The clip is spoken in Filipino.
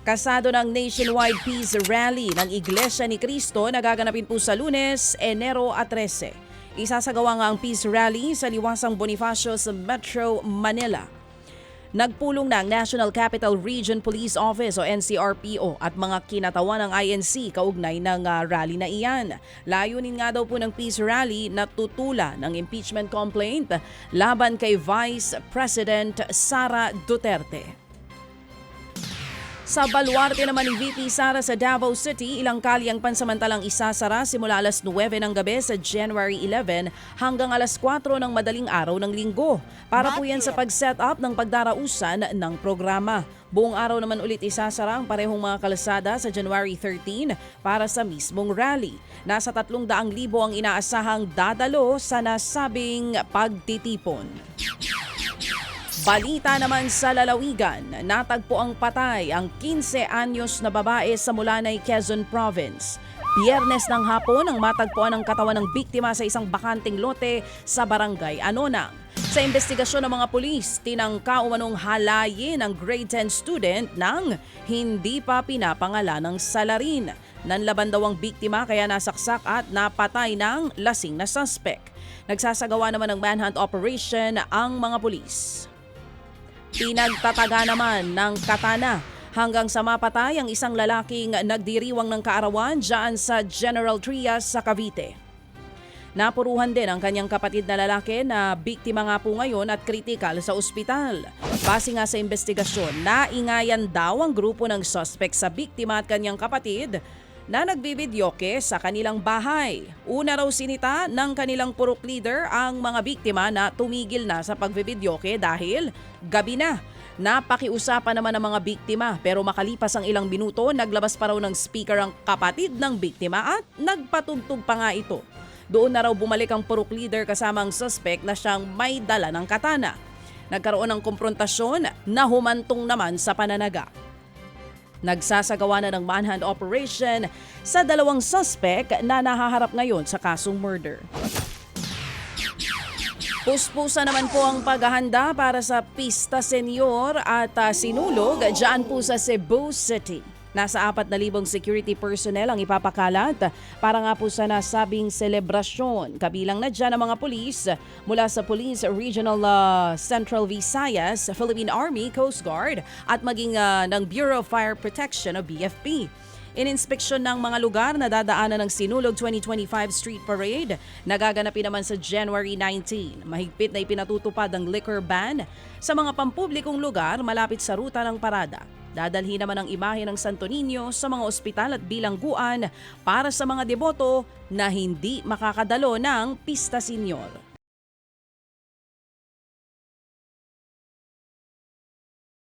Kasado ng nationwide peace rally ng Iglesia ni Cristo na gaganapin po sa Lunes, Enero 13. Isasagawa nga ang peace rally sa Liwasang Bonifacio sa Metro Manila. Nagpulong na ang National Capital Region Police Office o NCRPO at mga kinatawan ng INC kaugnay ng rally na iyan. Layunin nga daw po ng peace rally na tutula ng impeachment complaint laban kay Vice President Sara Duterte. Sa baluarte naman ni VP Sara sa Davao City, ilang kalyang pansamantalang isasara simula alas 9 ng gabi sa January 11 hanggang alas 4 ng madaling araw ng linggo. Para po yan sa pag-set up ng pagdarausan ng programa. Buong araw naman ulit isasara ang parehong mga kalsada sa January 13 para sa mismong rally. Nasa 300,000 ang inaasahang dadalo sa nasabing pagtitipon. Balita naman sa lalawigan, natagpo ang patay ang 15 anyos na babae sa Mulanay, Quezon Province. Biyernes ng hapon ang matagpuan ang katawan ng biktima sa isang bakanting lote sa Barangay Anonang. Sa investigasyon ng mga pulis, tinangka umanong halayin ang grade 10 student ng hindi pa pinapangalan ng salarin. Nanlaban daw ang biktima kaya nasaksak at napatay ng lasing na suspect. Nagsasagawa naman ng manhunt operation ang mga pulis. Pinagtataga naman ng katana hanggang sa mapatay ang isang lalaking nagdiriwang ng kaarawan dyan sa General Trias sa Cavite. Napuruhan din ang kanyang kapatid na lalaki na biktima nga po ngayon at kritikal sa ospital. Base nga sa investigasyon, naingayan daw ang grupo ng suspect sa biktima at kanyang kapatid na nagbibidyoke sa kanilang bahay. Una raw sinita ng kanilang purok leader ang mga biktima na tumigil na sa pagbibidyoke dahil gabi na. Napakiusapan naman ng mga biktima pero makalipas ang ilang minuto, naglabas pa raw ng speaker ang kapatid ng biktima at nagpatugtog pa nga ito. Doon na raw bumalik ang purok leader kasama ang suspect na siyang may dala ng katana. Nagkaroon ng komprontasyon na humantong naman sa pananaga. Nagsasagawa na ng manhunt operation sa dalawang suspect na nahaharap ngayon sa kasong murder. Puspusa naman po ang paghahanda para sa Pista Senior at Sinulog dyan po sa Cebu City. Nasa 4,000 security personnel ang ipapakalat para nga po sa nasabing selebrasyon. Kabilang na dyan ang mga pulis mula sa Police Regional Central Visayas, Philippine Army, Coast Guard at maging ng Bureau of Fire Protection o BFP. Ininspeksyon ng mga lugar na dadaanan ng Sinulog 2025 Street Parade nagaganapin naman sa January 19. Mahigpit na ipinatutupad ang liquor ban sa mga pampublikong lugar malapit sa ruta ng parada. Dadalhin naman ang imahe ng Santo Niño sa mga ospital at bilangguan para sa mga deboto na hindi makakadalo ng Pista Senior.